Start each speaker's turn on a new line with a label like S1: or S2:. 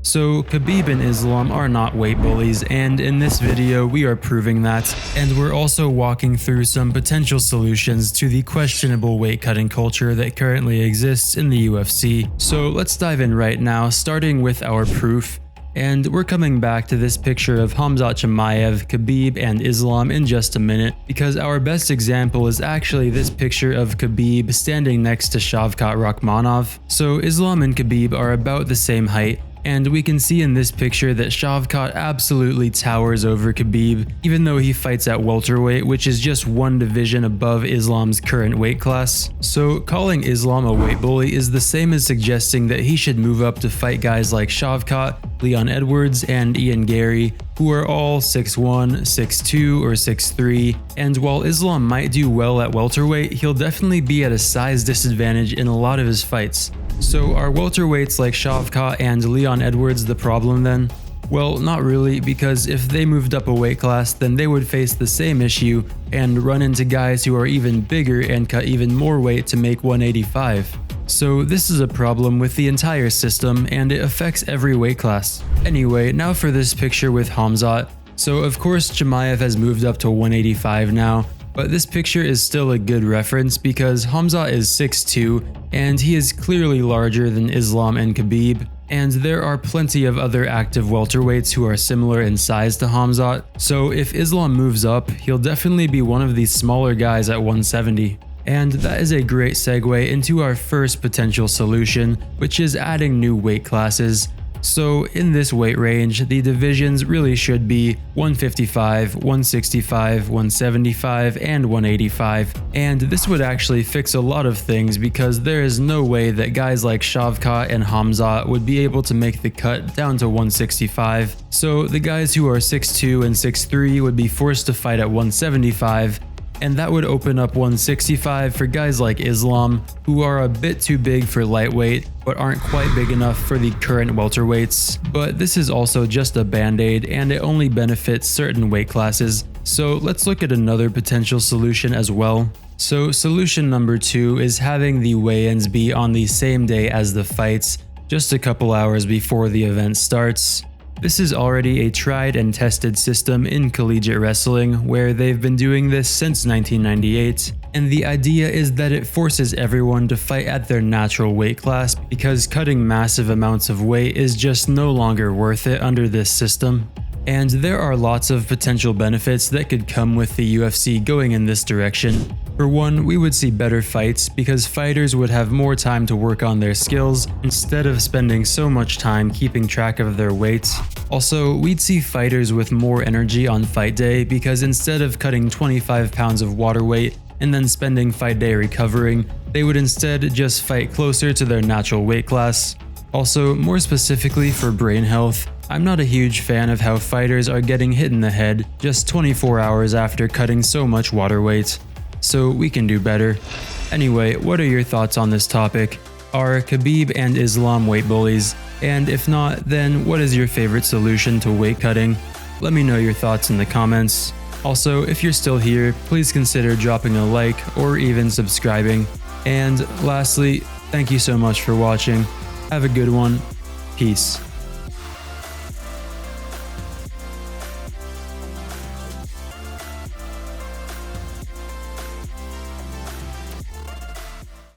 S1: So Khabib and Islam are not weight bullies, and in this video we are proving that, and we're also walking through some potential solutions to the questionable weight cutting culture that currently exists in the UFC. So let's dive in right now, starting with our proof. And we're coming back to this picture of Khamzat, Chimaev, Khabib and Islam in just a minute, because our best example is actually this picture of Khabib standing next to Shavkat Rakhmonov. So Islam and Khabib are about the same height, and we can see in this picture that Shavkat absolutely towers over Khabib, even though he fights at welterweight, which is just one division above Islam's current weight class. So calling Islam a weight bully is the same as suggesting that he should move up to fight guys like Shavkat, Leon Edwards, and Ian Gary, who are all 6'1", 6'2", or 6'3", and while Islam might do well at welterweight, he'll definitely be at a size disadvantage in a lot of his fights. So are welterweights like Shavkat and Leon Edwards the problem then? Well, not really, because if they moved up a weight class, then they would face the same issue and run into guys who are even bigger and cut even more weight to make 185. So this is a problem with the entire system, and it affects every weight class. Anyway, now for this picture with Khamzat. So of course Chimaev has moved up to 185 now, but this picture is still a good reference because Khamzat is 6'2", and he is clearly larger than Islam and Khabib, and there are plenty of other active welterweights who are similar in size to Khamzat, so if Islam moves up, he'll definitely be one of these smaller guys at 170. And that is a great segue into our first potential solution, which is adding new weight classes. So in this weight range, the divisions really should be 155, 165, 175, and 185. And this would actually fix a lot of things because there is no way that guys like Shavkat and Khamzat would be able to make the cut down to 165. So the guys who are 6'2 and 6'3 would be forced to fight at 175. And that would open up 165 for guys like Islam, who are a bit too big for lightweight, but aren't quite big enough for the current welterweights. But this is also just a band-aid, and it only benefits certain weight classes. So let's look at another potential solution as well. So solution number 2 is having the weigh-ins be on the same day as the fights, just a couple hours before the event starts. This is already a tried and tested system in collegiate wrestling, where they've been doing this since 1998, and the idea is that it forces everyone to fight at their natural weight class because cutting massive amounts of weight is just no longer worth it under this system. And there are lots of potential benefits that could come with the UFC going in this direction. For one, we would see better fights because fighters would have more time to work on their skills instead of spending so much time keeping track of their weights. Also, we'd see fighters with more energy on fight day because instead of cutting 25 pounds of water weight and then spending fight day recovering, they would instead just fight closer to their natural weight class. Also, more specifically for brain health, I'm not a huge fan of how fighters are getting hit in the head just 24 hours after cutting so much water weight. So we can do better. Anyway, what are your thoughts on this topic? Are Khabib and Islam weight bullies? And if not, then what is your favorite solution to weight cutting? Let me know your thoughts in the comments. Also, if you're still here, please consider dropping a like or even subscribing. And lastly, thank you so much for watching. Have a good one. Peace.